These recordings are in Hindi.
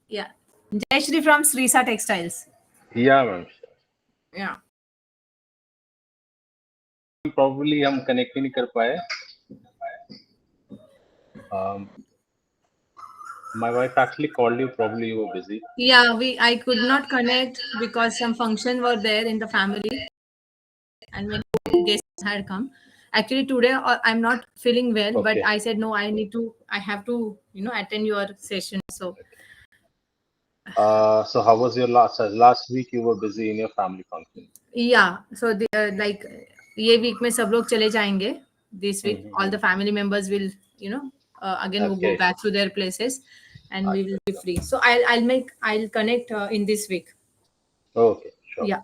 Yeah. Jayashri from Srisa Textiles. Yeah, ma'am. Yeah. Probably हम connect ही नहीं कर पाए. My wife actually called you. Probably you were busy. Yeah, I could not connect because some function were there in the family, and many guests had come. Actually, today I'm not feeling well, but Okay. I said no. I have to, attend your session. So So how was your last week? You were busy in your family function. yeah, so like ये week में सब लोग चले जाएंगे. This week, all the family members will, again will go Okay. back to their places, and we will be free. So I'll connect in this week. Okay, sure. Yeah.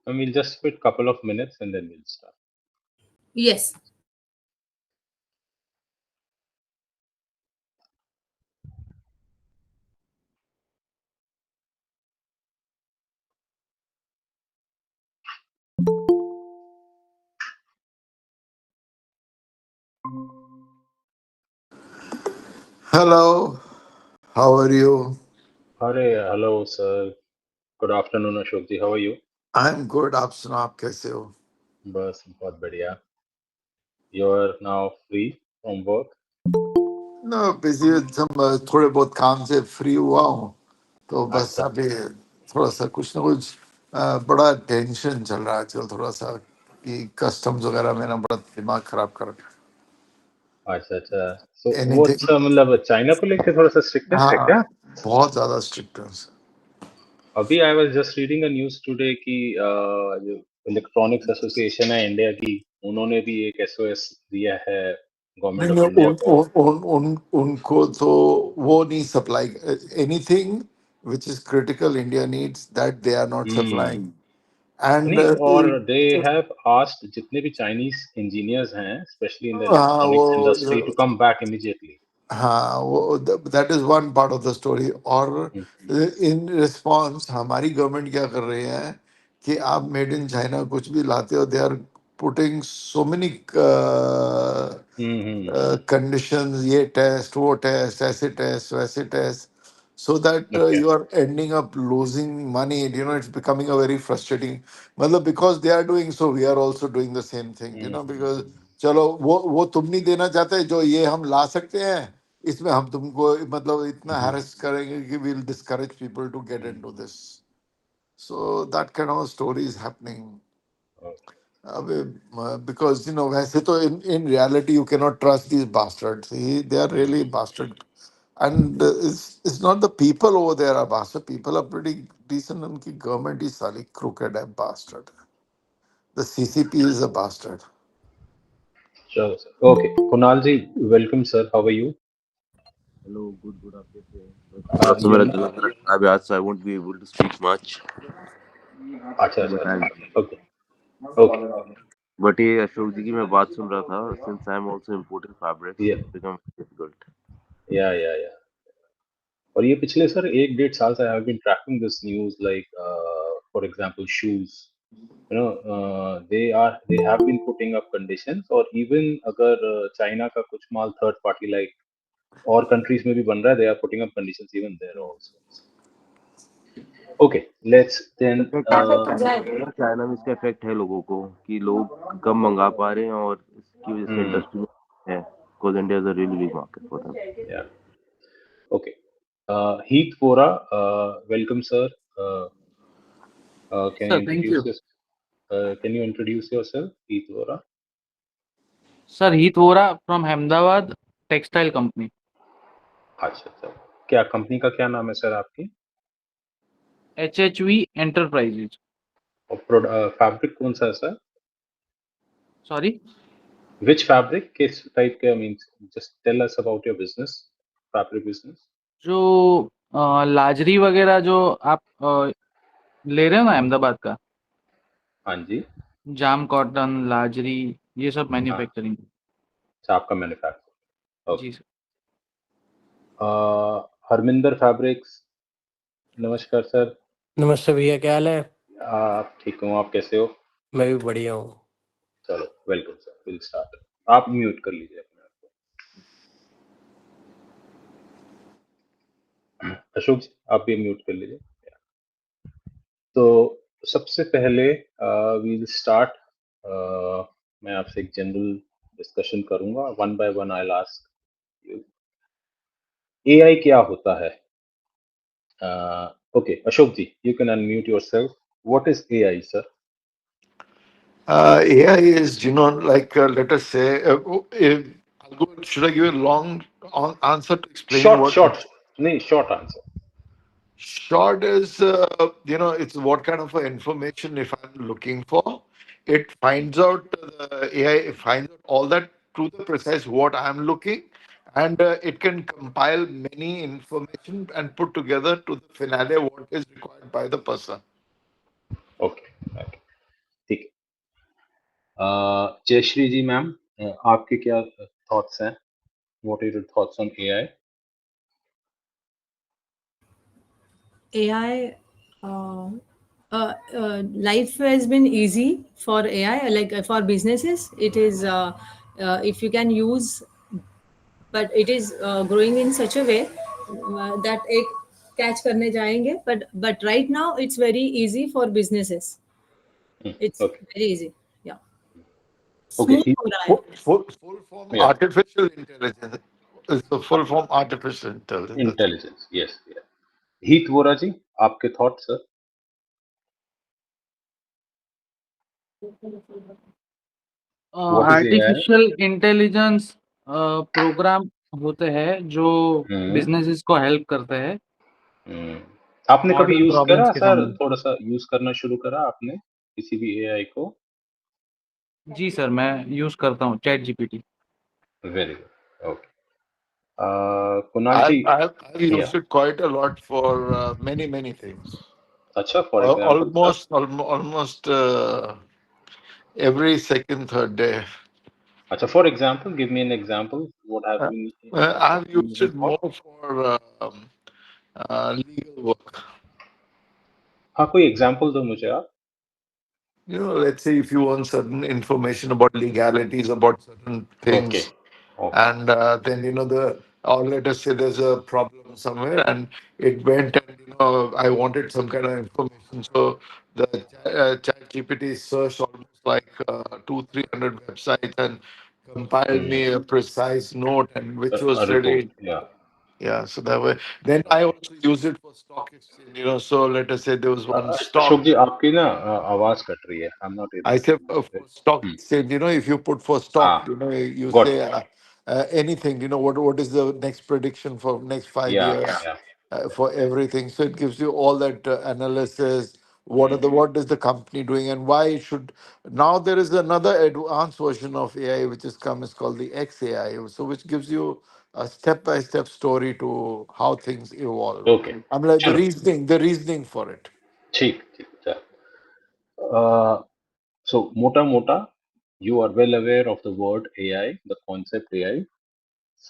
And we'll just wait a couple of minutes and then we'll start. Yes. Hello, how are you? Hello, sir. Good afternoon, Ashok ji. How are you? I'm good. आप सुनाओ आप कैसे हो? बस बहुत बढ़िया. You're now free from work. No, busy with some थोड़े बहुत काम से फ्री हुआ हूँ तो बस अच्छा. अभी थोड़ा सा कुछ ना कुछ बड़ा टेंशन चल रहा है आजकल थोड़ा सा कि कस्टम्स वगैरह में ना बड़ा दिमाग खराब कर रहा अच्छा. So है what's एनीथिंग मतलब चाइना को लेके थोड़ा सा स्ट्रिक्टनेस है क्या? हाँ बहुत ज्यादा स्ट्रिक्टनेस अभी I was just reading a news today कि जो इलेक्ट्रॉनिक्स एसोसिएशन है इंडिया की, उन्होंने भी एक एसओएस दिया है गवर्नमेंट नहीं ऑफ इंडिया उन, को. उनको तो वो नहीं supply anything which is critical India needs that they are not supplying and नहीं, और दे हैव आस्क्ड जितने भी चाइनीज इंजीनियर्स हैं स्पेशली इन द हाँ इलेक्ट्रॉनिक्स इंडस्ट्री टू वो कम बैक इमीडिएटली. हाँ वो that is one part of the story और इन रिस्पॉन्स हमारी गवर्नमेंट क्या कर रही है कि आप मेड इन चाइना कुछ भी लाते हो they are putting so many conditions ये टेस्ट वो टेस्ट ऐसे टेस्ट वैसे test so that okay. you are ending up losing money, it's becoming a very frustrating मतलब because they are doing so we are also doing the same thing because चलो वो तुम नहीं देना चाहते जो ये हम ला सकते हैं इसमें हम तुमको मतलब इतना हैरेस करेंगे कि we'll discourage people to get into this, so that kind of story is happening. Because वैसे तो in reality you cannot trust these bastards. They are really bastard, and it's not the people over there are bastard. People are pretty decent. उनकी government is साली crooked है bastard. The CCP is a bastard. चलो sir. Okay, Kunal ji, welcome sir. How are you? Hello, good. आप कैसे हैं? आज तो मेरा गला खराब है आज, so I won't be able to speak much. अच्छा. ओके. But ये अशोक जी की मैं बात सुन रहा था, since I am also importing fabrics, Yeah. it's become difficult. या. और ये पिछले सर 1-1.5 साल से I have been tracking this news like for example shoes, they have been putting up conditions, और इवन अगर चाइना का कुछ माल थर्ड पार्टी लाइक और कंट्रीज में भी बन रहा है, they are putting up conditions even there also. Okay, let's then China में इसका इफेक्ट है लोगों को कि लोग कम मंगा पा रहे हैं और इसकी वजह से इंडस्ट्री में है, because India is a really big market for them. Yeah. Okay. Heath Vora, welcome sir. Can you Thank you. can you introduce yourself, Heath Vora? Sir, Heath Vora from Ahmedabad Textile Company. अच्छा. क्या कंपनी का क्या नाम है सर आपकी? HHV Enterprises. और फैब्रिक कौन सा है सर? Sorry? Which fabric? किस टाइप के? I mean, just tell us about your business, fabric business. जो लाजरी वगैरह जो आप ले रहे हो ना अहमदाबाद का, हाँ जी. जाम कॉटन लाजरी ये सब मैन्युफैक्चरिंग. अच्छा, आपका मैन्युफैक्चर. जी सर. हरमिंदर फैब्रिक्स, नमस्कार सर. नमस्ते भैया, क्या हाल है? आप ठीक हूँ, आप कैसे हो? मैं भी बढ़िया हूँ। चलो, वेलकम सर, विल स्टार्ट। आप म्यूट कर लीजिए अपने आप को। अशोक जी, आप भी म्यूट कर लीजिए। तो सबसे पहले वील स्टार्ट, मैं आपसे एक जनरल डिस्कशन करूंगा, one by one I ask you AI क्या होता है। Okay Ashok ji, you can unmute yourself. What is AI sir? AI is, like, let us say, should I give a long answer to explain short what? Short, नहीं short answer. Short is, it's what kind of information if I'm looking for. It finds out, the AI finds out all that to the precise what I'm looking, and it can compile many information and put together to the finale what is required by the person. Okay, ठीक है। जयश्री जी मैम, आपके क्या थॉट्स हैं? What are your thoughts on AI? AI, life has been easy for AI, like for businesses. It is, if you can use, but it is growing in such a way that एक catch करने जाएंगे. But right now it's very easy for businesses. It's okay very easy. Yeah, okay smooth हो रहा है. Full form या artificial intelligence is the full form artificial intelligence. Intelligence, yes. हीत वोरा जी, आपके thoughts sir? What is AI? Artificial intelligence programme होते हैं जो बिजनेसेस को हेल्प करते हैं आपने कभी मॉडर्न यूज प्रॉब्लम्स करा के सर? सामने। थोड़ा सा यूज करना शुरू करा आपने किसी भी एआई को? जी सर, मैं यूज करता हूँ ChatGPT. Very good, okay. Kunal ji, I've yeah used it quite a lot for many things. अच्छा, for example sir? Almost every second, third day. अच्छा, for example, give me an example, what have been I've used it for? more for legal work. हाँ, कोई एग्जांपल दो मुझे आप। Let's say if you want certain information about legalities about certain okay things, okay, and then or let us say there's a problem somewhere, and it went and I wanted some kind of information, so the chat GPT searched almost like 200-300 websites and compiled me a precise note, and which was report, really, या yeah, so that way. Then I also use it for stock exchange, so let us say there was one stock. Ashok ji, आपकी ना आवाज कट रही है, I am not I able say to. for stock exchange, if you put for stock, हाँ, you got, say anything, what is the next prediction for next 5 years या for everything. So it gives you all that analysis. What is the company doing and why it should. Now there is another advanced version of AI which has come. It's called the XAI, so which gives you a step-by-step story to how things evolve. Okay, I'm like चलो the reasoning for it. ठीक ठीक, चलो। So mota mota, you are well aware of the word AI, the concept AI.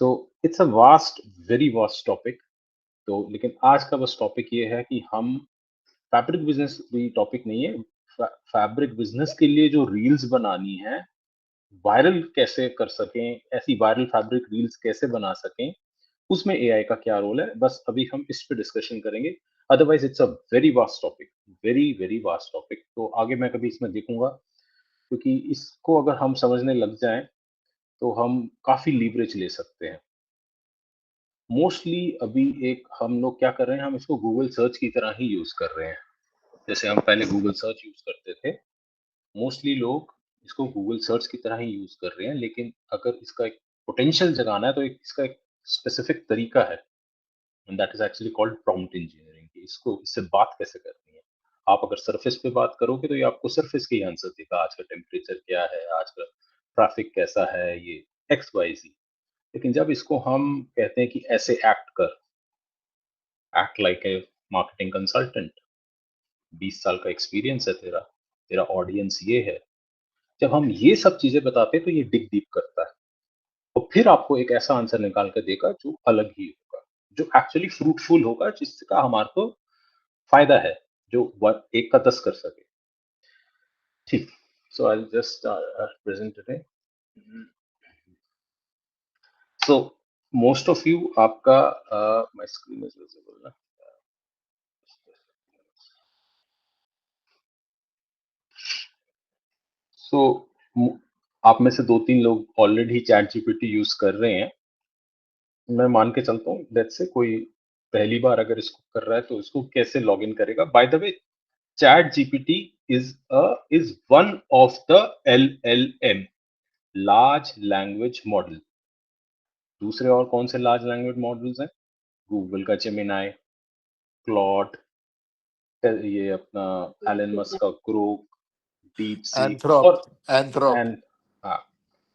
So it's a vast, very vast topic. तो लेकिन आज का बस टॉपिक ये है कि हम फैब्रिक बिजनेस भी टॉपिक नहीं है। फैब्रिक बिजनेस के लिए जो रील्स बनानी है, वायरल कैसे कर सकें, ऐसी वायरल फैब्रिक रील्स कैसे बना सकें, उसमें एआई का क्या रोल है, बस अभी हम इस पे डिस्कशन करेंगे। Otherwise it's a very vast topic, very very vast topic. तो आगे मैं कभी इसमें देखूंगा, क्योंकि इसको अगर हम समझने लग जाएं तो हम काफी लीवरेज ले सकते हैं। मोस्टली अभी एक हम लोग क्या कर रहे हैं, हम इसको गूगल सर्च की तरह ही यूज कर रहे हैं। जैसे हम पहले गूगल सर्च यूज करते थे, मोस्टली लोग इसको गूगल सर्च की तरह ही यूज कर रहे हैं। लेकिन अगर इसका एक पोटेंशियल जगाना है तो इसका एक स्पेसिफिक तरीका है, and that is actually called prompt engineering. इसको इससे बात कैसे करनी है। आप अगर सरफेस पे बात करोगे तो ये आपको सरफेस के ही आंसर देगा, आज का टेम्परेचर क्या है, आज का ट्रैफिक कैसा है, ये एक्स वाई जी। लेकिन जब इसको हम कहते हैं कि ऐसे एक्ट कर, act like a marketing consultant, 20 साल का एक्सपीरियंस है तेरा, तेरा ऑडियंस ये है, जब हम ये सब चीजें बताते हैं तो ये डिग डीप करता है और फिर आपको एक ऐसा आंसर निकाल कर देगा जो अलग ही होगा, जो एक्चुअली फ्रूटफुल होगा, जिसका हमारे को फायदा है, जो एक का 10 कर सके। ठीक, so I just present today. So most of you, आपका माय स्क्रीन इज विजिबल ना? सो आप में से 2-3 लोग ऑलरेडी चैट जीपीटी यूज कर रहे हैं। मैं मान के चलता हूँ लेट्स से कोई पहली बार अगर इसको कर रहा है तो इसको कैसे लॉग इन करेगा। By the way, chat GPT is one of the LLM, large language model. दूसरे और कौन से लार्ज लैंग्वेज मॉडल्स हैं? गूगल का जेमिनाई, क्लॉड, ये अपना एलन मस्क का ग्रोक, डीप सीक और एंथ्रोप एंड हाँ,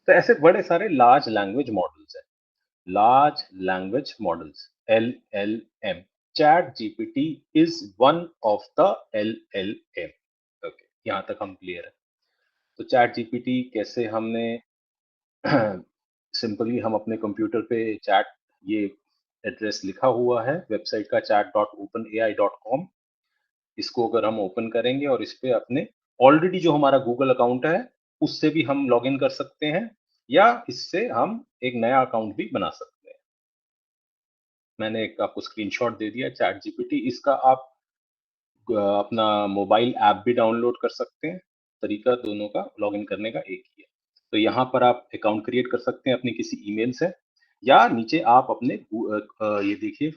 तो ऐसे बड़े सारे लार्ज लैंग्वेज मॉडल्स हैं। Large language models, LLM। Chat GPT is one of the LLM। Okay, यहाँ तक हम क्लियर है। तो चैट जीपीटी कैसे हमने सिंपली हम अपने कंप्यूटर पे चैट, ये एड्रेस लिखा हुआ है वेबसाइट का chat.openai.com। इसको अगर हम ओपन करेंगे और इस पे अपने ऑलरेडी जो हमारा गूगल अकाउंट है उससे भी हम लॉगिन कर सकते हैं, या इससे हम एक नया अकाउंट भी बना सकते हैं। मैंने एक आपको स्क्रीनशॉट दे दिया चैट जीपीटी। इसका आप अपना मोबाइल ऐप भी डाउनलोड कर सकते हैं। तरीका दोनों का लॉगिन करने का एक ही है। तो यहाँ पर आप अकाउंट क्रिएट कर सकते हैं अपनी किसी ईमेल से, या नीचे आप अपने ये देखिए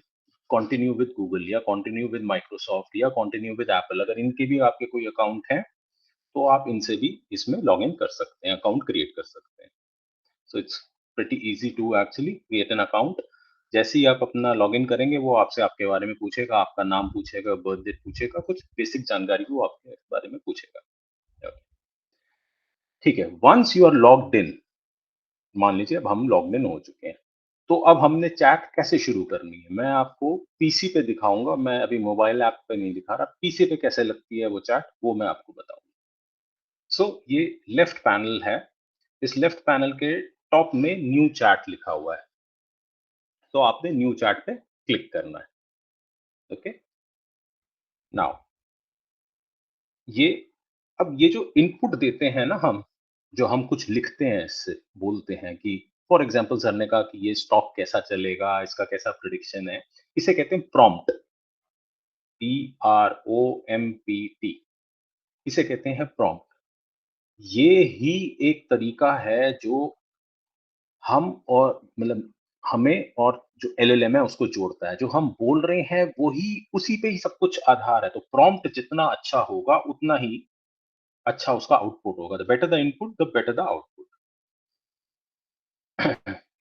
कंटिन्यू विद गूगल या कंटिन्यू विद माइक्रोसॉफ्ट या कंटिन्यू विद एप्पल, अगर इनके भी आपके कोई अकाउंट हैं तो आप इनसे भी इसमें लॉग इन कर सकते हैं, अकाउंट क्रिएट कर सकते हैं। So it's pretty easy to actually create an account. जैसे ही आप अपना लॉगिन करेंगे वो आपसे आपके बारे में पूछेगा, आपका नाम पूछेगा, बर्थ डेट पूछेगा, कुछ बेसिक जानकारी वो आपके बारे में पूछेगा। ठीक है, once you are logged in, मान लीजिए अब हम लॉग्ड इन हो चुके हैं, तो अब हमने चैट कैसे शुरू करनी है मैं आपको पीसी पे दिखाऊंगा। मैं अभी मोबाइल ऐप पे नहीं दिखा रहा, पीसी पे कैसे लगती है वो चैट वो मैं आपको बताऊंगा। सो ये लेफ्ट पैनल है, इस लेफ्ट पैनल के टॉप में न्यू चैट लिखा हुआ है, तो आपने न्यू चैट पे क्लिक करना है। ओके, नाउ ये अब ये जो इनपुट देते हैं ना हम, जो हम कुछ लिखते हैं, इससे बोलते हैं कि फॉर एग्जांपल सर ने कहा कि ये स्टॉक कैसा चलेगा, इसका कैसा प्रिडिक्शन है, इसे कहते हैं प्रॉम्प्ट, PROMPT, इसे कहते हैं प्रॉम्प्ट। ये ही एक तरीका है जो हम और मतलब हमें और जो LLM है उसको जोड़ता है। जो हम बोल रहे हैं वही, उसी पे ही सब कुछ आधार है। तो प्रॉम्प्ट जितना अच्छा होगा उतना ही अच्छा उसका आउटपुट होगा। The better the input the better the output.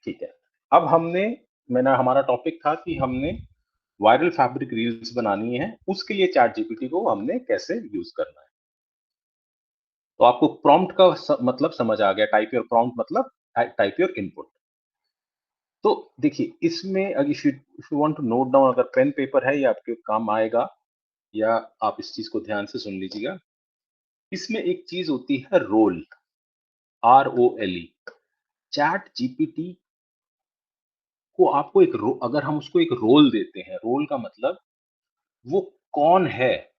ठीक है, अब मैंने हमारा टॉपिक था कि हमने वायरल फैब्रिक रील्स बनानी है, उसके लिए चैट जीपीटी को हमने कैसे यूज करना है। तो आपको प्रॉम्प्ट का मतलब समझ आ गया। टाइप योर प्रॉम्प्ट मतलब टाइप योर इनपुट। तो देखिए इसमें अगर if you want to note down, अगर पेन पेपर है ये आपके काम आएगा, या आप इस चीज को ध्यान से सुन लीजिएगा। इसमें एक चीज होती है रोल, ROLE। चैट जीपीटी को आपको अगर हम उसको एक रोल देते हैं, रोल का मतलब वो कौन है,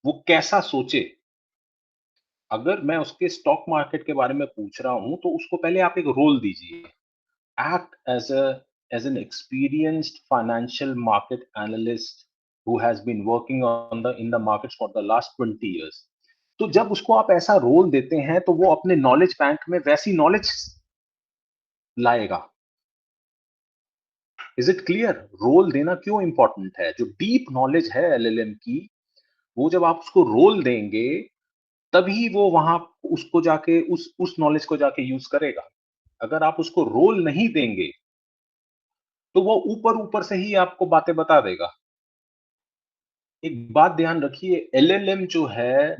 वो कैसा सोचे। अगर मैं उसके स्टॉक मार्केट के बारे में पूछ रहा हूं तो उसको पहले आप एक रोल दीजिए। Act as an experienced financial market analyst who has been working in the markets for the last 20 years। तो जब उसको आप ऐसा रोल देते हैं तो वो अपने नॉलेज बैंक में वैसी नॉलेज लाएगा। Is it clear? रोल देना क्यों इंपॉर्टेंट है? जो डीप नॉलेज है LLM की, वो जब आप उसको रोल देंगे तभी वो वहां उसको जाके उस नॉलेज को जाके यूज करेगा। अगर आप उसको रोल नहीं देंगे तो वो ऊपर ऊपर से ही आपको बातें बता देगा। एक बात ध्यान रखिए, LLM जो है,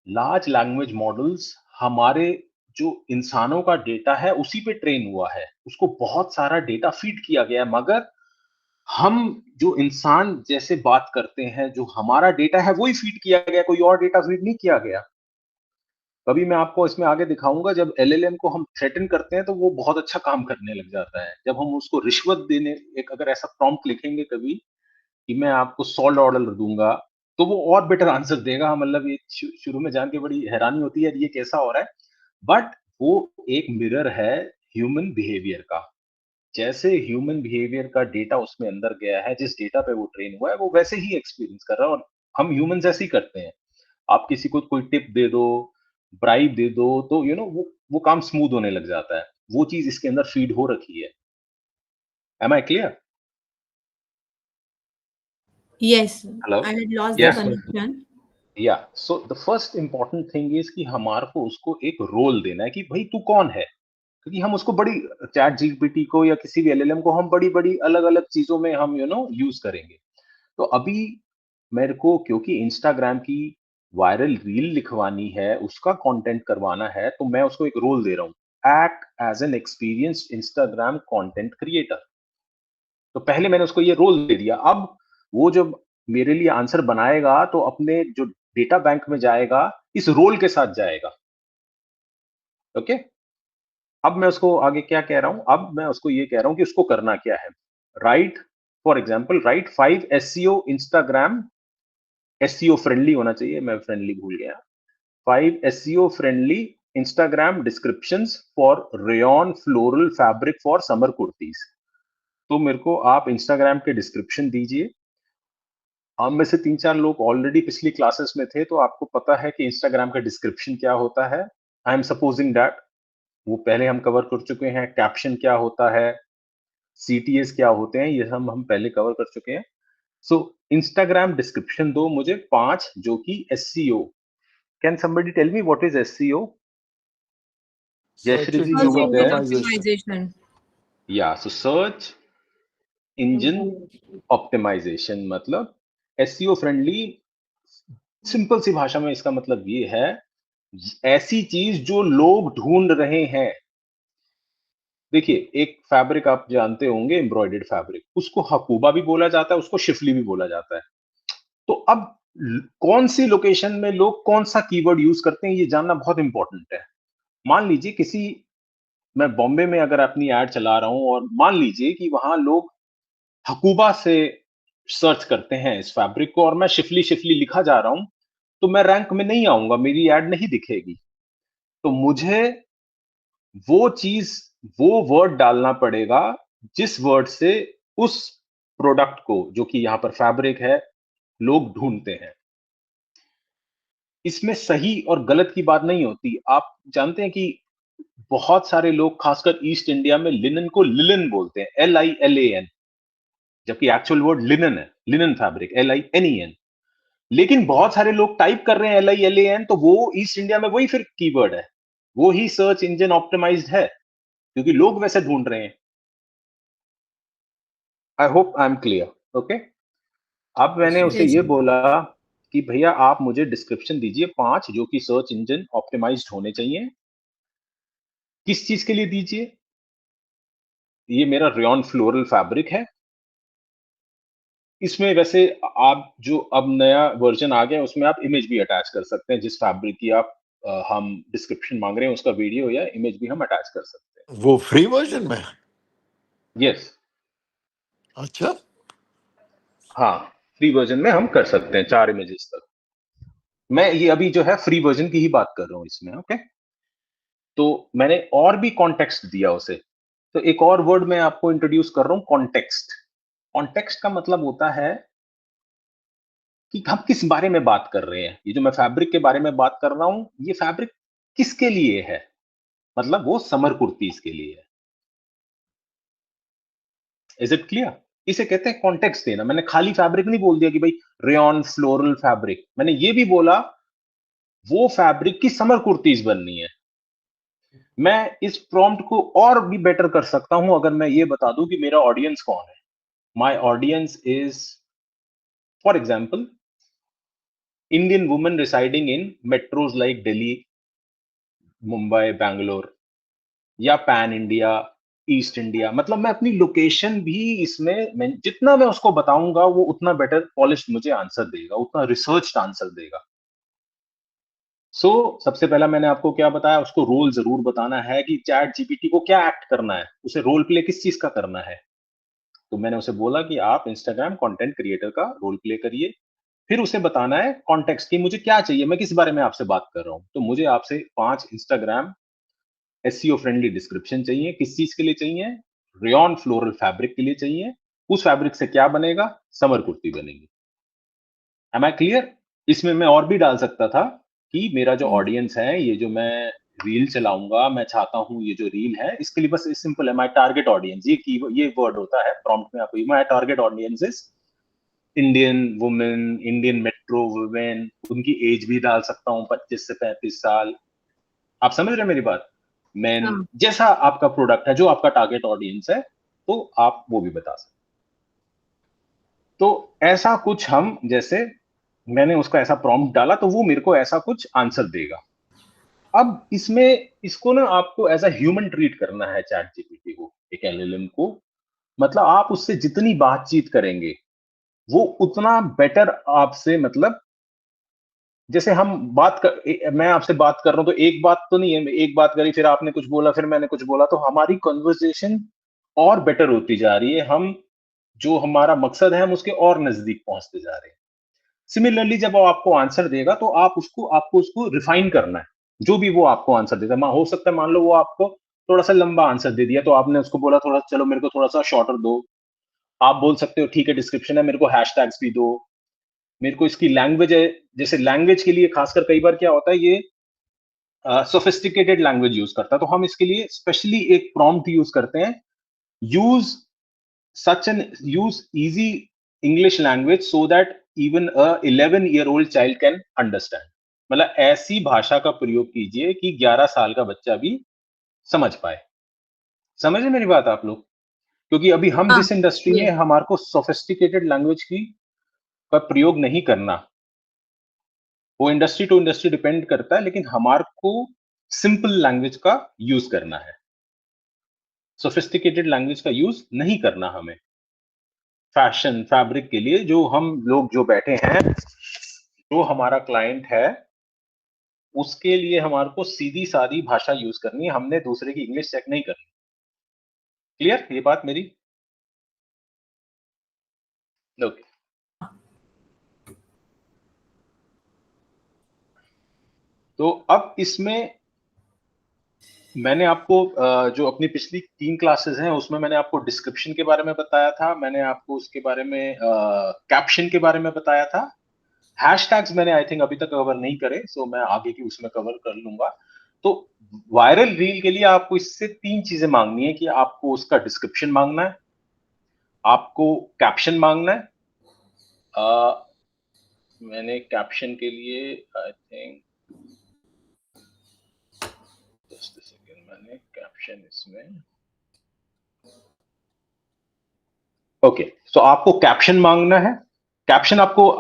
लार्ज लैंग्वेज मॉडल्स, हमारे जो इंसानों का डेटा है उसी पे ट्रेन हुआ है। उसको बहुत सारा डेटा फीड किया गया है, मगर हम जो इंसान जैसे बात करते हैं, जो हमारा डेटा है वही फीड किया गया, कोई और डेटा फीड नहीं किया गया। कभी मैं आपको इसमें आगे दिखाऊंगा, जब LLM को हम थ्रेटन करते हैं तो वो बहुत अच्छा काम करने लग जाता है। जब हम उसको रिश्वत देने, एक अगर ऐसा प्रॉम्प्ट लिखेंगे कभी कि मैं आपको $100 दूंगा तो वो और बेटर आंसर देगा। मतलब ये शुरू में जान के बड़ी हैरानी होती है ये कैसा हो रहा है, बट वो एक मिरर है ह्यूमन बिहेवियर का। जैसे ह्यूमन बिहेवियर का डेटा उसमें अंदर गया है, जिस डेटा पे वो ट्रेन हुआ है, वो वैसे ही एक्सपीरियंस कर रहा है। और हम ह्यूमन ऐसे ही करते हैं। आप किसी को कोई टिप दे दो, ब्राइब दे दो, तो वो काम स्मूथ होने लग जाता है। वो चीज इसके अंदर फीड हो रखी है। Am I clear? Yes, hello? I had lost the yeah Yes, sir. connection. Yeah so the first important thing is कि हमारे को उसको एक रोल देना है कि भाई तू कौन है। क्योंकि हम उसको बड़ी, चैट जीपीटी को या किसी भी एलएलएम को हम बड़ी बड़ी अलग अलग चीजों में हम यूज करेंगे। तो अभी मेरे को क्योंकि इंस्टाग्राम की वायरल रील लिखवानी है, उसका कंटेंट करवाना है, तो मैं उसको एक रोल दे रहा हूँ, act as an experienced Instagram content creator. तो पहले मैंने उसको ये रोल दे दिया। अब वो जब मेरे लिए आंसर बनाएगा तो अपने जो डेटा बैंक में जाएगा, इस रोल के साथ जाएगा। ओके, अब मैं उसको आगे क्या कह रहा हूं, अब मैं उसको ये कह रहा हूं कि उसको करना क्या है। Right, for example, right 5 SEO Instagram, SEO friendly होना चाहिए, मैं फ्रेंडली भूल गया। 5 SEO friendly Instagram descriptions for rayon floral fabric for summer kurtis. तो मेरे को आप इंस्टाग्राम के डिस्क्रिप्शन दीजिए। हम में से 3-4 लोग ऑलरेडी पिछली क्लासेस में थे, तो आपको पता है कि इंस्टाग्राम का डिस्क्रिप्शन क्या होता है। आई एम सपोजिंग दैट वो पहले हम कवर कर चुके हैं। कैप्शन क्या होता है, सीटीएस क्या होते हैं, ये हम पहले कवर कर चुके हैं। सो इंस्टाग्राम डिस्क्रिप्शन दो मुझे 5 जो कि SCO. Can somebody tell me what is SCO? Search Jayashree ji, you engine Search were engine there? optimization. optimization. Yeah, so search engine optimization मतलब एसईओ फ्रेंडली। सिंपल सी भाषा में इसका मतलब ये है, ऐसी चीज जो लोग ढूंढ रहे हैं। देखिए, एक फैब्रिक आप जानते होंगे, एम्ब्रॉयडर्ड फैब्रिक, उसको हकूबा भी बोला जाता है, उसको शिफली भी बोला जाता है। तो अब कौन सी लोकेशन में लोग कौन सा कीवर्ड यूज करते हैं, ये जानना बहुत इंपॉर्टेंट है। मान लीजिए किसी, मैं बॉम्बे में अगर अपनी एड चला रहा हूं और मान लीजिए कि वहां लोग हकूबा से सर्च करते हैं इस फैब्रिक को, और मैं शिफली शिफली लिखा जा रहा हूं, तो मैं रैंक में नहीं आऊंगा, मेरी एड नहीं दिखेगी। तो मुझे वो चीज, वो वर्ड डालना पड़ेगा जिस वर्ड से उस प्रोडक्ट को, जो कि यहां पर फैब्रिक है, लोग ढूंढते हैं। इसमें सही और गलत की बात नहीं होती। आप जानते हैं कि बहुत सारे लोग, खासकर ईस्ट इंडिया में, लिनन को लिलन बोलते हैं, LILAN, जबकि एक्चुअल वर्ड लिनन है, लिनन फैब्रिक, LINEN। लेकिन बहुत सारे लोग टाइप कर रहे हैं LILAN, तो वो ईस्ट इंडिया में वही फिर कीवर्ड है, वो ही सर्च इंजन ऑप्टिमाइज्ड है, क्योंकि लोग वैसे ढूंढ रहे हैं। I hope I am clear. Okay, अब मैंने उसे Yes. ये बोला कि भैया आप मुझे डिस्क्रिप्शन दीजिए 5 जो कि सर्च इंजन ऑप्टिमाइज्ड होने चाहिए। किस चीज के लिए दीजिए? ये मेरा रेयन फ्लोरल फैब्रिक है। इसमें वैसे आप जो अब नया वर्जन आ गया, उसमें आप इमेज भी अटैच कर सकते हैं, जिस फैब्रिक की आप हम डिस्क्रिप्शन मांग रहे हैं, उसका वीडियो या इमेज भी हम अटैच कर सकते हैं। वो फ्री वर्जन में? यस, अच्छा, हाँ, फ्री वर्जन में हम कर सकते हैं 4 इमेजेस तक। मैं ये अभी जो है फ्री वर्जन की ही बात कर रहा हूँ इसमें। ओके, तो मैंने और भी कॉन्टेक्स्ट दिया उसे। तो एक और वर्ड मैं आपको इंट्रोड्यूस कर रहा हूं, कॉन्टेक्स्ट। कॉन्टेक्स्ट का मतलब होता है कि हम किस बारे में बात कर रहे हैं। ये जो मैं फैब्रिक के बारे में बात कर रहा हूं, ये फैब्रिक किसके लिए है? मतलब वो समर कुर्तीज के लिए है। Is it clear? इसे कहते हैं कॉन्टेक्स्ट देना। मैंने खाली फैब्रिक नहीं बोल दिया कि भाई रेयन फ्लोरल फैब्रिक, मैंने ये भी बोला वो फैब्रिक की समर कुर्तीज बननी है। मैं इस प्रॉम्प्ट को और भी बेटर कर सकता हूं अगर मैं ये बता दूं कि मेरा ऑडियंस कौन है। My audience is, for example, Indian women residing in metros like Delhi, Mumbai, Bangalore, या पैन इंडिया, ईस्ट इंडिया। मतलब मैं अपनी लोकेशन भी इसमें, मैं जितना मैं उसको बताऊंगा वो उतना बेटर पॉलिश मुझे आंसर देगा, उतना रिसर्च्ड आंसर देगा। सो सबसे पहला मैंने आपको क्या बताया, उसको रोल जरूर बताना है कि चैट जीपीटी को क्या एक्ट करना है, उसे रोल प्ले किस चीज का करना है। तो मैंने उसे बोला कि आप इंस्टाग्राम कंटेंट क्रिएटर का रोल प्ले करिए। फिर उसे बताना है कॉन्टेक्स्ट कि मुझे क्या चाहिए, मैं किस बारे में आपसे बात कर रहा हूं। तो मुझे आपसे 5 इंस्टाग्राम एसईओ फ्रेंडली डिस्क्रिप्शन चाहिए। किस चीज के लिए चाहिए? रेयॉन फ्लोरल फैब्रिक के लिए चाहिए। उस फैब्रिक से क्या बनेगा? समर कुर्ती बनेगी। Am I clear? इसमें मैं और भी डाल सकता था कि मेरा जो ऑडियंस है, ये जो मैं रील चलाऊंगा, मैं चाहता हूं ये जो रील है इसके लिए बस सिंपल है माय टारगेट ऑडियंस, ये वर्ड होता है प्रॉम्प्ट में आपको, my target audience is Indian women, Indian metro women. उनकी एज भी डाल सकता हूँ 25 से 35 साल। आप समझ रहे हैं मेरी बात? मैन, हाँ, जैसा आपका प्रोडक्ट है, जो आपका टारगेट ऑडियंस है, तो आप वो भी बता सकते। तो ऐसा कुछ हम, जैसे मैंने उसका ऐसा प्रॉम्प्ट डाला तो वो मेरे को ऐसा कुछ आंसर देगा। अब इसमें इसको ना आपको एज अ ह्यूमन ट्रीट करना है चैट जीपीटी को, एक एलएलएम को। मतलब आप उससे जितनी बातचीत करेंगे वो उतना बेटर आपसे, मतलब जैसे हम मैं आपसे बात कर रहा हूं तो एक बात तो नहीं है, एक बात करी फिर आपने कुछ बोला फिर मैंने कुछ बोला, तो हमारी कन्वर्सेशन और बेटर होती जा रही है। हम जो हमारा मकसद है हम उसके और नजदीक पहुंचते जा रहे हैं। सिमिलरली जब वो आपको आंसर देगा तो आपको उसको रिफाइन करना है। जो भी वो आपको आंसर देता है, हो सकता है मान लो वो आपको थोड़ा सा लंबा आंसर दे दिया तो आपने उसको बोला थोड़ा, चलो मेरे को थोड़ा सा शॉर्टर दो। आप बोल सकते हो ठीक है डिस्क्रिप्शन है, मेरे को हैशटैग्स भी दो, मेरे को इसकी लैंग्वेज है। जैसे लैंग्वेज के लिए खासकर कई बार क्या होता है, ये सोफिस्टिकेटेड लैंग्वेज यूज करता है, तो हम इसके लिए स्पेशली एक प्रॉम्प्ट यूज करते हैं। Use such an use easy English language so that even a 11-year-old child can understand। मतलब ऐसी भाषा का प्रयोग कीजिए कि 11 साल का बच्चा भी समझ पाए। समझ रहे मेरी बात आप लोग? क्योंकि अभी हम हाँ, जिस इंडस्ट्री में yes, हमारे को सोफिस्टिकेटेड लैंग्वेज की का प्रयोग नहीं करना, वो इंडस्ट्री टू इंडस्ट्री डिपेंड करता है, लेकिन हमारे को सिंपल लैंग्वेज का यूज करना है, सोफिस्टिकेटेड लैंग्वेज का यूज नहीं करना हमें। फैशन फैब्रिक के लिए जो हम लोग जो बैठे हैं, जो हमारा क्लाइंट है, उसके लिए हमारे को सीधी सादी भाषा यूज करनी है, हमने दूसरे की इंग्लिश चेक नहीं करनी। क्लियर ये बात मेरी? ओके। तो अब इसमें मैंने आपको जो अपनी पिछली 3 क्लासेस हैं उसमें मैंने आपको डिस्क्रिप्शन के बारे में बताया था, मैंने आपको उसके बारे में कैप्शन के बारे में बताया था। हैशटैग्स मैंने आई थिंक अभी तक कवर नहीं करे, सो मैं आगे की उसमें कवर कर लूंगा। तो वायरल रील के लिए आपको इससे 3 चीजें मांगनी है कि आपको उसका डिस्क्रिप्शन मांगना है, आपको कैप्शन मांगना है। मैंने कैप्शन के लिए I think just a second, मैंने कैप्शन इसमें ओके। सो आपको कैप्शन मांगना है। कैप्शन आपको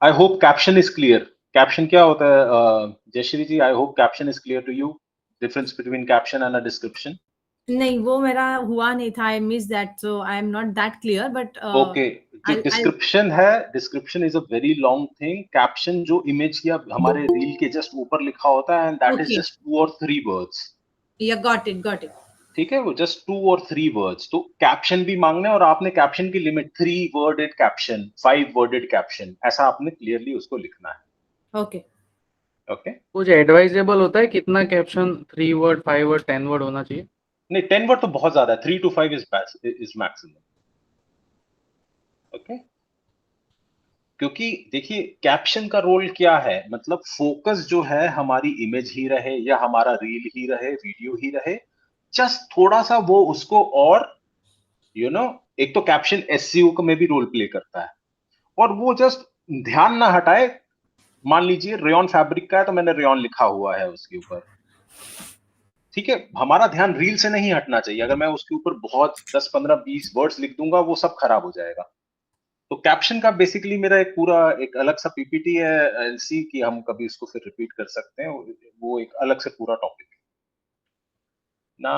I hope caption is clear. Caption क्या होता है Jayashree ji? I hope caption is clear to you, difference between caption and a description. नहीं वो मेरा हुआ नहीं था, I miss that, so I am not that clear, but okay. जो आई डिस्क्रिप्शन है, description is a very long thing. Caption जो इमेज या हमारे रील के जस्ट ऊपर लिखा होता है, and that is okay, just 2 और 3 वर्ड्स। या गॉट इट। ठीक है, वो जस्ट 2 और 3 वर्ड्स। तो कैप्शन भी मांगना है, और आपने कैप्शन की limit 3 worded caption, 5 worded caption, ऐसा आपने क्लियरली उसको लिखना है। Okay, okay. कुछ एडवाइजेबल होता है कितना कैप्शन, 3 वर्ड, 5 वर्ड, 10 वर्ड होना चाहिए? नहीं, 10 वर्ड तो बहुत ज्यादा है, 3 to 5 इज मैक्सिमम। ओके। क्योंकि देखिए कैप्शन का रोल क्या है, मतलब फोकस जो है हमारी इमेज ही रहे या हमारा रील ही रहे, वीडियो ही रहे, जस्ट थोड़ा सा वो उसको और एक तो कैप्शन एसईओ में भी रोल प्ले करता है, और वो जस्ट ध्यान ना हटाए। मान लीजिए रेयॉन फैब्रिक का है तो मैंने रेयॉन लिखा हुआ है उसके ऊपर, ठीक है, हमारा ध्यान रील से नहीं हटना चाहिए। अगर मैं उसके ऊपर बहुत 10 15 20 वर्ड्स लिख दूंगा वो सब खराब हो जाएगा। तो कैप्शन का बेसिकली मेरा एक पूरा एक अलग सा पीपीटी है एलसी की, हम कभी उसको फिर रिपीट कर सकते हैं, वो एक अलग से पूरा टॉपिक है ना।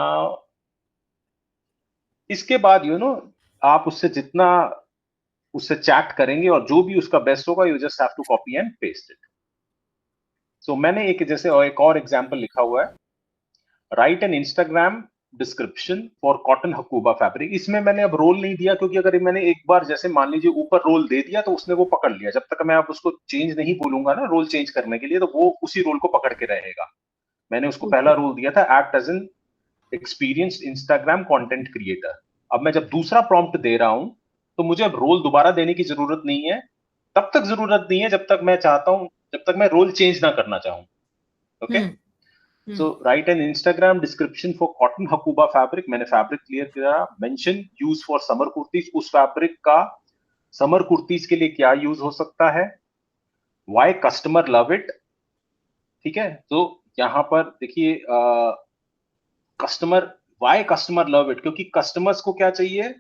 इसके बाद आप उससे जितना उससे चैट करेंगे और जो भी उसका बेस्ट होगा, you just have to copy and paste it. So मैंने एक जैसे और एक और एग्जांपल लिखा हुआ है, write an Instagram description for cotton Hakoba fabric. इसमें मैंने अब रोल नहीं दिया, क्योंकि अगर मैंने एक बार जैसे मान लीजिए ऊपर रोल दे दिया तो उसने वो पकड़ लिया। जब तक मैं अब उसको चेंज नहीं बोलूंगा ना रोल चेंज करने के लिए, तो वो उसी रोल को पकड़ के रहेगा। मैंने उसको पहला रोल दिया था act as an experienced Instagram content creator. अब मैं जब दूसरा प्रॉम्प्ट दे रहा हूं तो मुझे अब रोल दोबारा देने की जरूरत नहीं है। तब तक जरूरत नहीं है जब तक मैं चाहता हूं, जब तक मैं रोल चेंज ना करना चाहूं। Okay, so write an Instagram description for cotton Hakoba fabric. मैंने फैब्रिक क्लियर किया। Mention use for summer kurtis, उस फैब्रिक का समर कुर्तीज के लिए क्या यूज हो सकता है। Why customer love it. ठीक है, तो यहां पर देखिए customer, why customer love it, क्योंकि कस्टमर्स को क्या चाहिए।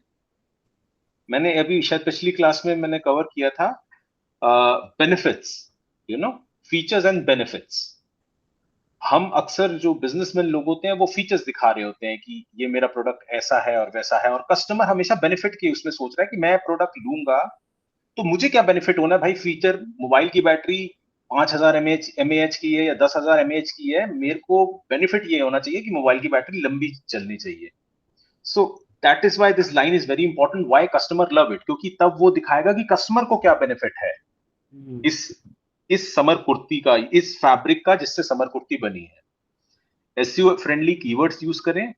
मैंने अभी शायद पिछली क्लास में मैंने कवर किया था benefits, you know, features and benefits. हम अक्सर जो बिजनेसमैन लोग होते हैं वो फीचर्स दिखा रहे होते हैं कि ये मेरा प्रोडक्ट ऐसा है और वैसा है, और कस्टमर हमेशा बेनिफिट की उसमें सोच रहा है कि मैं प्रोडक्ट लूंगा तो मुझे क्या बेनिफिट होना है। भाई फीचर, मोबाइल की बैटरी 5000 mAh की है या 10,000 mAh की है, मेरे को बेनिफिट ये होना चाहिए कि मोबाइल की बैटरी लंबी चलनी चाहिए। So that is why this line is very important, why customer love it, क्योंकि तब वो दिखाएगा कि कस्टमर को क्या बेनिफिट है इस इस समर कुर्ती का, इस फैब्रिक का जिससे समर कुर्ती बनी है। एसईओ फ्रेंडली कीवर्ड्स यूज करें।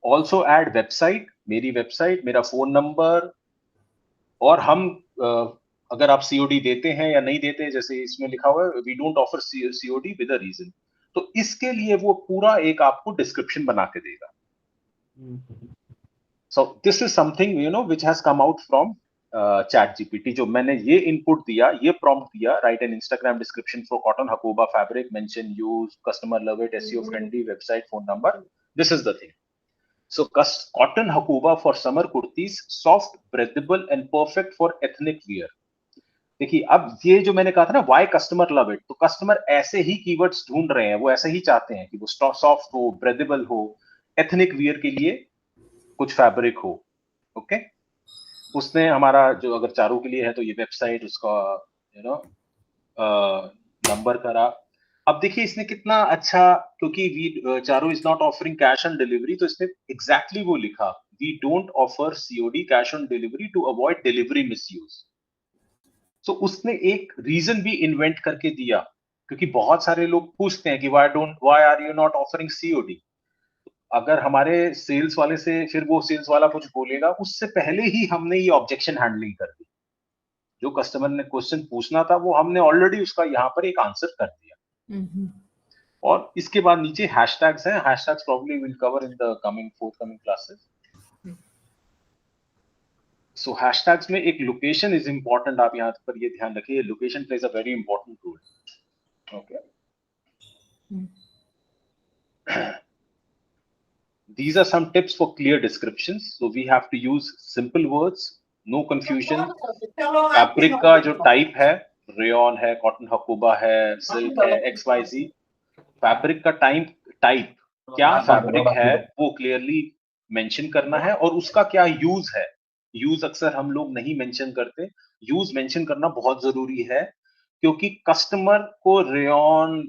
ऑल्सो ऐड वेबसाइट, मेरी वेबसाइट, मेरा फोन नंबर, और हम अगर आप सीओडी देते हैं या नहीं देते, जैसे इसमें लिखा हुआ है we don't offer COD with a reason, तो इसके लिए वो पूरा एक आपको डिस्क्रिप्शन बना के देगा। So this is something you know which has come out from ChatGPT. जो मैंने ये इनपुट दिया, ये प्रॉम्प्ट दिया, write an Instagram description for cotton Hakoba fabric, mention use, customer love it, SEO friendly, website, phone number, this is the thing. So cotton hakuba for summer kurtis, soft, breathable and perfect for ethnic wear. देखिए अब ये जो मैंने कहा था ना why customer love it, तो कस्टमर ऐसे ही कीवर्ड्स ढूंढ रहे हैं, वो ऐसे ही चाहते हैं कि वो सॉफ्ट हो, ब्रेदेबल हो, एथनिक वियर के लिए कुछ फैब्रिक हो। ओके, उसने हमारा जो अगर चारों के लिए है तो ये वेबसाइट, उसका यू नो नंबर करा। अब देखिए इसने कितना अच्छा, क्योंकि वी चारो is not offering cash on delivery, तो इसने एग्जैक्टली वो लिखा, we don't offer COD cash on delivery to avoid delivery misuse. So उसने एक रीजन भी इन्वेंट करके दिया, क्योंकि बहुत सारे लोग पूछते हैं कि why are you not offering COD. अगर हमारे सेल्स वाले से फिर वो सेल्स वाला कुछ बोलेगा, उससे पहले ही हमने ये ऑब्जेक्शन हैंडलिंग कर दी। जो कस्टमर ने क्वेश्चन पूछना था वो हमने ऑलरेडी उसका यहाँ पर एक आंसर कर दिया। और इसके बाद नीचे हैशटैग्स हैं, hashtags probably will cover in the forthcoming classes. So hashtags में एक लोकेशन इज इंपॉर्टेंट, आप यहाँ पर ये ध्यान रखिए, location plays a very important role. Okay, these are some tips for clear descriptions. So we have to use simple words, no confusion. Fabric का जो टाइप है, रेयन है, कॉटन हकूबा है, सिल्क है, XYZ। फैब्रिक का टाइप क्या फैब्रिक है वो क्लियरली मेंशन करना है, और उसका क्या यूज है। यूज अक्सर हम लोग नहीं मेंशन करते, यूज मेंशन करना बहुत जरूरी है, क्योंकि कस्टमर को रेयन,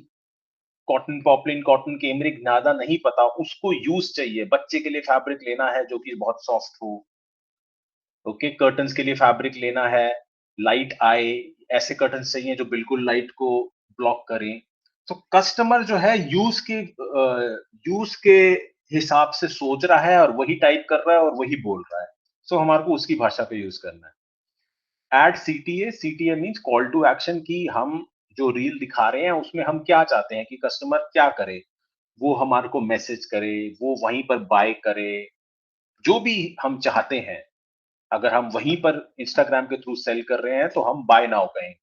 कॉटन पॉपलिन, कॉटन केमरिक ज्यादा नहीं पता, उसको यूज चाहिए। बच्चे के लिए फैब्रिक लेना है जो कि बहुत सॉफ्ट हो, ओके, कर्टन्स के लिए फैब्रिक लेना है, लाइट आए, ऐसे कर्टन्स चाहिए जो बिल्कुल लाइट को ब्लॉक करें। तो कस्टमर जो है यूज के हिसाब से सोच रहा है और वही टाइप कर रहा है और वही बोल रहा है। सो हमारे को उसकी भाषा पे यूज करना है। Add CTA, CTA means call to action, की हम जो रील दिखा रहे हैं उसमें हम क्या चाहते हैं कि कस्टमर क्या करे, वो हमारे को मैसेज करे, वो वहीं पर बाय करे, जो भी हम चाहते हैं। अगर हम वहीं पर इंस्टाग्राम के थ्रू सेल कर रहे हैं तो हम बाय नाउ कहेंगे।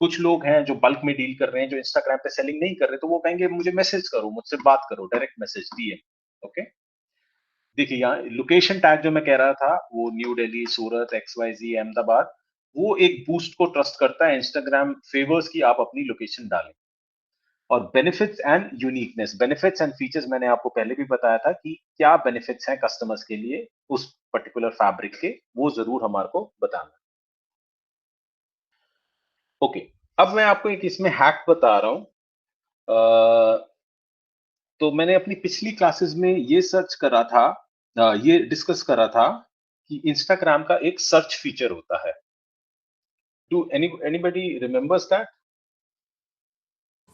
कुछ लोग हैं जो बल्क में डील कर रहे हैं, जो इंस्टाग्राम पे सेलिंग नहीं कर रहे, तो वो कहेंगे मुझे मैसेज करो, मुझसे बात करो, डायरेक्ट मैसेज डीएम। ओके, देखिए यहाँ लोकेशन टैग जो मैं कह रहा था, वो न्यू दिल्ली, सूरत, XYZ, अहमदाबाद, वो एक बूस्ट को ट्रस्ट करता है। इंस्टाग्राम फेवर्स की आप अपनी लोकेशन डालें। और benefits and uniqueness, benefits and features मैंने आपको पहले भी बताया था कि क्या बेनिफिट्स हैं कस्टमर्स के लिए उस पर्टिकुलर फैब्रिक के, वो जरूर हमारे को बताना। ओके, अब मैं आपको एक इसमें हैक बता रहा हूं। तो मैंने अपनी पिछली क्लासेस में ये सर्च करा था, ये डिस्कस करा था कि इंस्टाग्राम का एक सर्च फीचर होता है। Do anybody remembers that?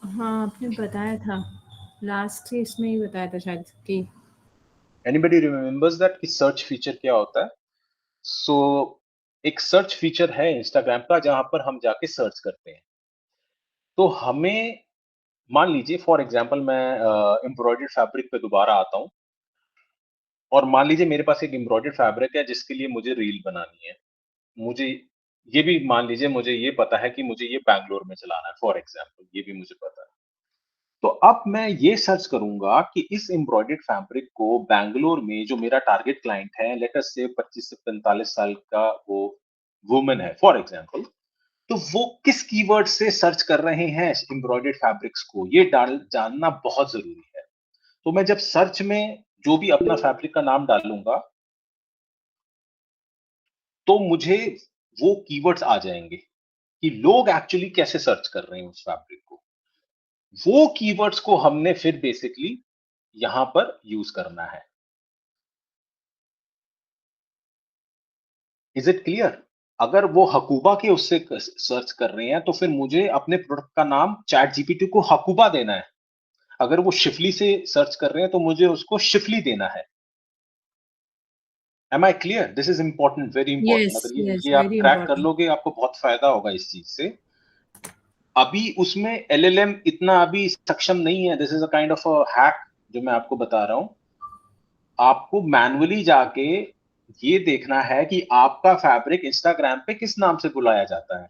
हाँ, आपने बताया था लास्ट इसमें ही बताया था शायद कि एनीबडी रिमेम्बर्स दैट कि सर्च फीचर क्या होता है? सो एक सर्च फीचर है इंस्टाग्राम का जहां पर हम जाके सर्च करते हैं। तो हमें मान लीजिए फॉर एग्जांपल मैं एम्ब्रॉयडर्ड फैब्रिक पे दोबारा आता हूं, और मान लीजिए मेरे पास एक एम्ब्रॉयडर्ड फैब्रिक है जिसके लिए मुझे रील बनानी है। मुझे ये भी मान लीजिए, मुझे ये पता है कि मुझे ये बैंगलोर में चलाना है फॉर एग्जांपल, ये भी मुझे पता है। तो अब मैं ये सर्च करूंगा कि इस एम्ब्रॉयडर्ड फैब्रिक को बैंगलोर में जो मेरा टारगेट क्लाइंट है, लेट अस से 25 से 45 साल का वो वुमन है फॉर एग्जांपल, तो वो किस कीवर्ड से सर्च कर रहे हैं एम्ब्रॉयडर्ड फैब्रिक्स को, ये डाल जानना बहुत जरूरी है। तो मैं जब सर्च में जो भी अपना फैब्रिक का नाम डालूंगा, तो मुझे वो कीवर्ड्स आ जाएंगे कि लोग एक्चुअली कैसे सर्च कर रहे हैं उस फैब्रिक को। वो कीवर्ड्स को हमने फिर बेसिकली यहां पर यूज करना है। Is it clear? अगर वो हकूबा के उससे सर्च कर रहे हैं, तो फिर मुझे अपने प्रोडक्ट का नाम चैट जीपीटी को हकूबा देना है। अगर वो शिफली से सर्च कर रहे हैं, तो मुझे उसको शिफली देना है। Am I clear? This is important, very important. Yes, अगर यस, ये आप वेरी क्रैक कर इंपॉर्टेंट। लोगे, आपको बहुत फायदा होगा इस चीज से। अभी उसमें एलएलएम इतना अभी सक्षम नहीं है। This is a kind of a hack जो मैं आपको बता रहा हूं। आपको मैनुअली जाके ये देखना है कि आपका फैब्रिक इंस्टाग्राम पे किस नाम से बुलाया जाता है।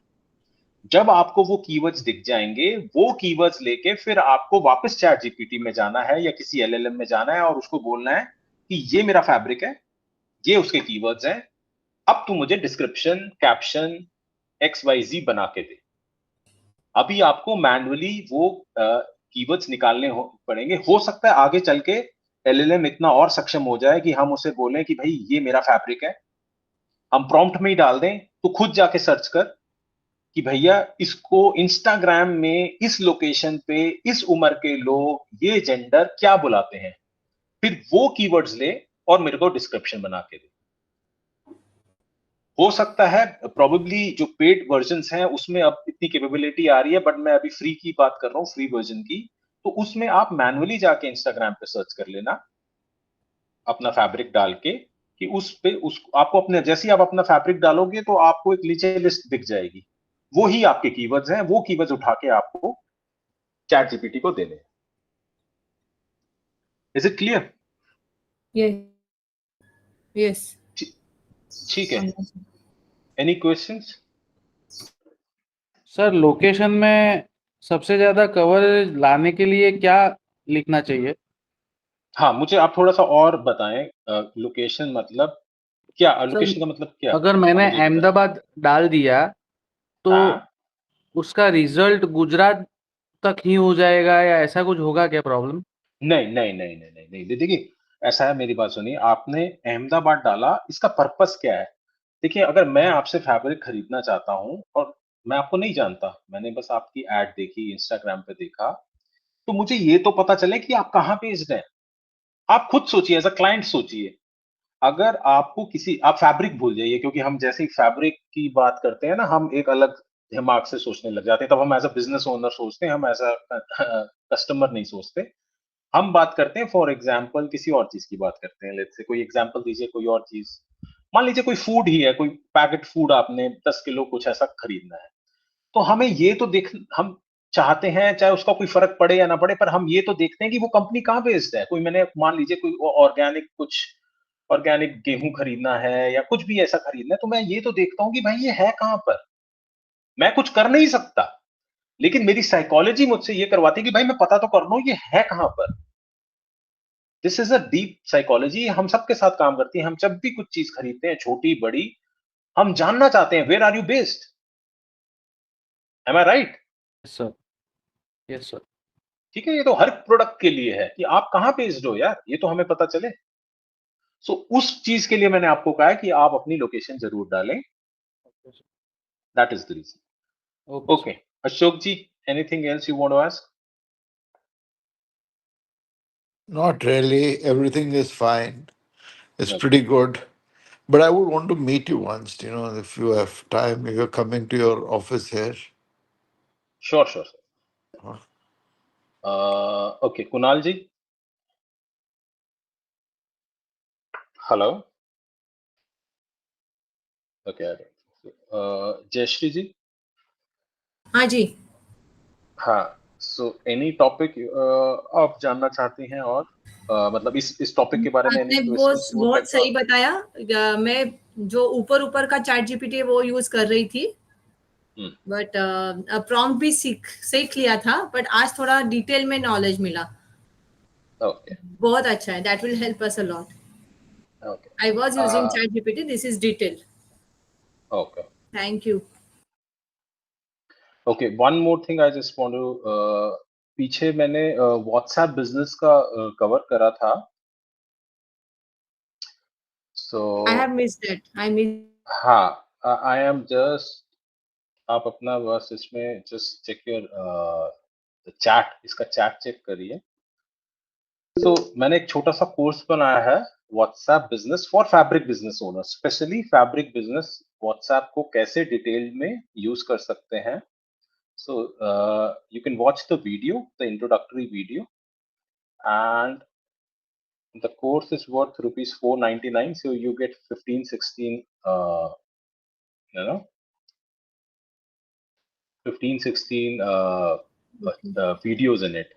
जब आपको वो कीवर्ड्स दिख जाएंगे, वो कीवर्ड्स लेके फिर आपको वापस चैट जीपीटी में जाना है या किसी एलएलएम में जाना है और उसको बोलना है कि ये मेरा फैब्रिक है, ये उसके कीवर्ड्स हैं, अब तू मुझे डिस्क्रिप्शन, कैप्शन, एक्स वाई जी बना के दे। अभी आपको मैनुअली वो कीवर्ड्स निकालने पड़ेंगे। हो सकता है आगे चल के एलएलएम इतना और सक्षम हो जाए कि हम उसे बोलें कि भाई ये मेरा फैब्रिक है, हम प्रॉम्प्ट में ही डाल दें, तो खुद जाके सर्च कर कि भैया इसको इंस्टाग्राम में इस लोकेशन पे इस उम्र के लोग ये जेंडर क्या बुलाते हैं, फिर वो कीवर्ड्स ले और मेरे को डिस्क्रिप्शन बना के दे। हो सकता है प्रोबेबली जो पेड वर्जन्स हैं उसमें अब इतनी कैपेबिलिटी आ रही है, बट मैं अभी फ्री की बात कर रहा हूँ, फ्री वर्जन की। तो उसमें आप मैनुअली जाके इंस्टाग्राम पे सर्च कर लेना अपना फैब्रिक डाल के, कि उस पे उस आपको अपने जैसे ही आप अपना फैब्रिक डालोगे तो आपको एक नीचे लिस्ट दिख जाएगी। वो ही आपके कीवर्ड्स हैं, वो कीवर्ड्स उठा के आपको चैट जीपीटी को देने। Is it clear? Yes, yes. ठीक है। Any questions? सर लोकेशन में सबसे ज्यादा कवरेज लाने के लिए क्या लिखना चाहिए? हाँ, मुझे आप थोड़ा सा और बताएं। लोकेशन मतलब क्या? सर लोकेशन का मतलब क्या? अगर हाँ, मैंने मुझे एक बताएं। अहमदाबाद डाल दिया तो हाँ, उसका रिजल्ट गुजरात तक ही हो जाएगा या ऐसा कुछ होगा क्या प्रॉब्लम? नहीं नहीं नहीं नहीं नहीं नहीं, देखिए ऐसा है, मेरी बात सुनिए। आपने अहमदाबाद डाला, इसका पर्पस क्या है? देखिए, अगर मैं आपसे फैब्रिक खरीदना चाहता हूं और मैं आपको नहीं जानता, मैंने बस आपकी एड देखी, इंस्टाग्राम पे देखा, तो मुझे ये तो पता चले कि आप कहाँ बेस्ड हैं। आप खुद सोचिए, एज अ क्लाइंट सोचिए। अगर आपको किसी आप फैब्रिक भूल जाइए, क्योंकि हम जैसे ही फैब्रिक की बात करते हैं ना, हम एक अलग दिमाग से सोचने लग जाते हैं। तब हम एज अ बिजनेस ओनर सोचते हैं, हम एज अ कस्टमर नहीं सोचते। हम बात करते हैं फॉर एग्जाम्पल, किसी और चीज की बात करते हैं। लेट्स से कोई एग्जाम्पल दीजिए, कोई और चीज। मान लीजिए कोई फूड ही है, कोई पैकेट फूड आपने 10 किलो कुछ ऐसा खरीदना है। तो हमें ये तो देख हम चाहते हैं, चाहे उसका कोई फर्क पड़े या ना पड़े, पर हम ये तो देखते हैं कि वो कंपनी कहाँ बेस्ड है। कोई मैंने मान लीजिए कोई ऑर्गेनिक कुछ ऑर्गेनिक गेहूं खरीदना है या कुछ भी ऐसा खरीदना है, तो मैं ये तो देखता हूँ कि भाई ये है कहाँ पर। मैं कुछ कर नहीं सकता, लेकिन मेरी साइकोलॉजी मुझसे ये करवाती है कि भाई मैं पता तो कर लूं ये है कहाँ पर। This is a deep psychology, हम सबके साथ काम करती है। हम जब भी कुछ चीज खरीदते हैं, छोटी बड़ी, हम जानना चाहते हैं where are you based. Am I right? Yes sir, yes sir. ठीक है, ये तो हर प्रोडक्ट के लिए है कि आप कहाँ बेस्ड हो यार, ये तो हमें पता चले। सो उस चीज के लिए मैंने आपको कहा है कि आप अपनी लोकेशन जरूर डालें। That is the reason. Okay sir. Okay, Ashok ji, anything else you want to ask? Not really. Everything is fine. It's Okay. pretty good. But I would want to meet you once, if you have time, if you're coming to your office here. Sure, sure, sir. Huh? Okay, Kunal ji. Hello. Okay, I don't think so. Jayashri ji. हाँ जी. हाँ. So any topic आप जानना चाहती हैं और मतलब इस टॉपिक के बारे में any आपने questions would बहुत like to सही ask? बताया. मैं जो ऊपर का चैट जीपीटी वो यूज कर रही थी, बट प्रॉम्प्ट भी सीख लिया था, बट आज थोड़ा डिटेल में नॉलेज मिला. Okay, बहुत अच्छा है. That will help us a lot. okay. I was using chat GPT. This is detail. Okay. Thank you. Okay, one more thing I just want to पीछे मैंने WhatsApp बिजनेस का कवर करा था. So I have missed that. I miss. हाँ, I am just आप अपना बस इसमें just check your चैट, इसका चैट चेक करिए. So मैंने एक छोटा सा कोर्स बनाया है WhatsApp business for fabric business owner. Specially fabric business WhatsApp को कैसे डिटेल में यूज कर सकते हैं. So you can watch the video, the introductory video, and the course is worth rupees 499. So you get 15, 16, you know, 15, 16 videos in it.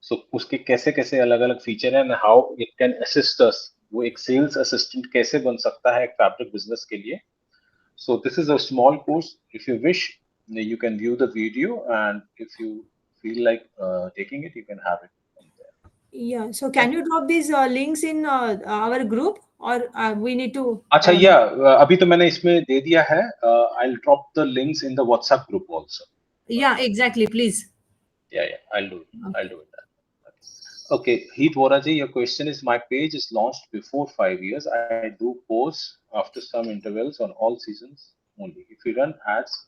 So उसके कैसे कैसे अलग अलग फीचर हैं, हाउ इट कैन असिस्ट अस. वो एक सेल्स असिस्टेंट कैसे बन सकता है एक फैब्रिक बिजनेस के लिए. So this is a small course. If you wish, you can view the video, and if you feel like taking it, you can have it from there. Yeah. So can you drop these links in our group, or we need to? अच्छा, या अभी तो मैंने इसमें दे दिया है. I'll drop the links in the WhatsApp group also. Yeah, exactly. Please. Yeah, I'll do it. I'll do it. Okay, Heath Voraji, your question is: my page is launched before 5 years. I do posts after some intervals on all seasons only. If you run ads,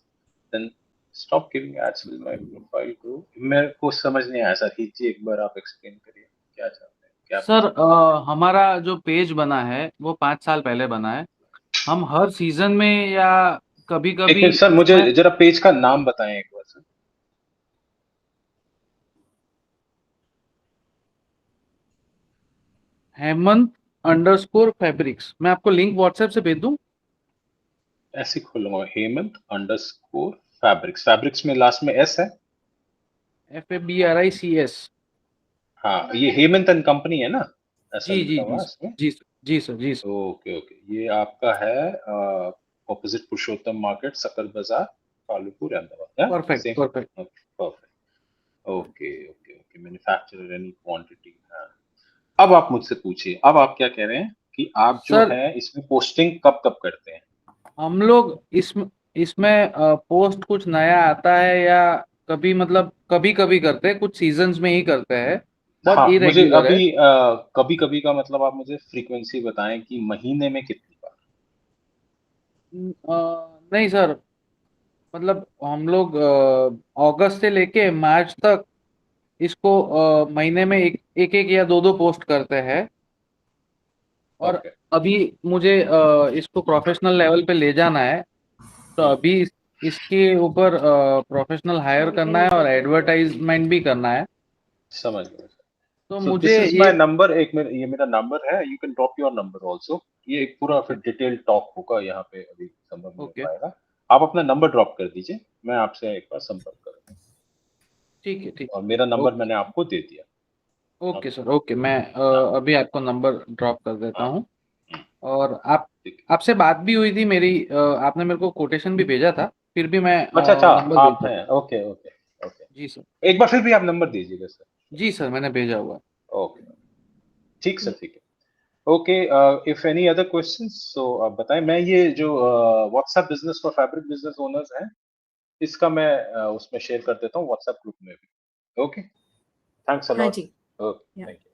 then stop giving ads. Will my profile grow? मेरे को समझ नहीं आया सर. हीथ जी, एक बार आप एक्सप्लेन करिए क्या चाहते हैं, क्या सर पूछना हमारा जो पेज बना है वो 5 साल पहले बना है. हम हर सीजन में या कभी है. एक कभी मिनट सर, मुझे उसमें जरा पेज का नाम बताएं एक बार सर. हेमंत_फैब्रिक्स. मैं आपको लिंक व्हाट्सएप से भेज दूं. ऐसे खोलूंगा, हेमंत_फैब्रिक्स. फैब्रिक्स में लास्ट में एस है. FABRICS. हाँ, ये हेमंत एंड कंपनी है ना, ऐसा जी जी लिखा हुआ जी है सर. इसमें. जी सर. जी सर. जी सर. ओके ओके, ये आपका है ऑपोजिट पुरुषोत्तम मार्केट, सकल बाजार, Kalupur, Ahmedabad. Perfect same. Perfect. Perfect. Okay okay okay. Manufacturer, any quantity. अब आप मुझसे पूछिए. अब आप क्या कह रहे हैं कि आप जो सर है इसमें पोस्टिंग कब कब करते हैं. हम लोग इसमें पोस्ट कुछ नया आता है या कभी मतलब कभी कभी करते हैं, कुछ सीजन्स में ही करते हैं. बहुत हाँ, मुझे इरेग्युलर है. अभी कभी कभी का मतलब आप मुझे फ्रीक्वेंसी बताएं कि महीने में कितनी बार. नहीं सर, मतलब हम लोग अगस्त से लेके मार्च तक इसको महीने में एक या दो पोस्ट करते हैं. और ओके. अभी मुझे इसको प्रोफेशनल लेवल पे ले जाना है, तो अभी इसके ऊपर प्रोफेशनल हायर करना है और एडवर्टाइजमेंट भी करना है. समझ गया. तो So मुझे this is ये my number. ये मेरा नंबर है. You can drop your number also. ये एक पूरा फिर डिटेल टॉक होगा यहाँ पे, अभी संभव नहीं हो ओके. पाएगा. आप अपना नंबर ड्रॉप कर दीजिए, मैं आपसे एक बार संपर्क करूंगा. ठीक है. ठीक और मेरा है. नंबर मैंने आपको दे दिया. Okay sir. ओके. मैं हाँ अभी आपको नंबर ड्रॉप कर देता हाँ. हूँ. हम्म, और ठीक है. आपसे बात भी हुई थी मेरी. आपने मेरे को कोटेशन भी भेजा था, फिर भी मैं अच्छा अच्छा, नंबर आप भेज. हैं. Okay okay okay. जी सर. एक बार फिर भी आप नंबर दीजिएगा सर. जी सर, मैंने भेजा हुआ है. ओके. ठीक सर, ठीक है. Okay. If any other questions so आप बताएं. मैं ये जो WhatsApp business for fabric business owners हैं, इसका मैं उसमें शेयर कर देता हूँ व्हाट्सएप ग्रुप में भी. ओके. थैंक्स अ हाँ लॉट. जी. Okay, Yeah. Thank you.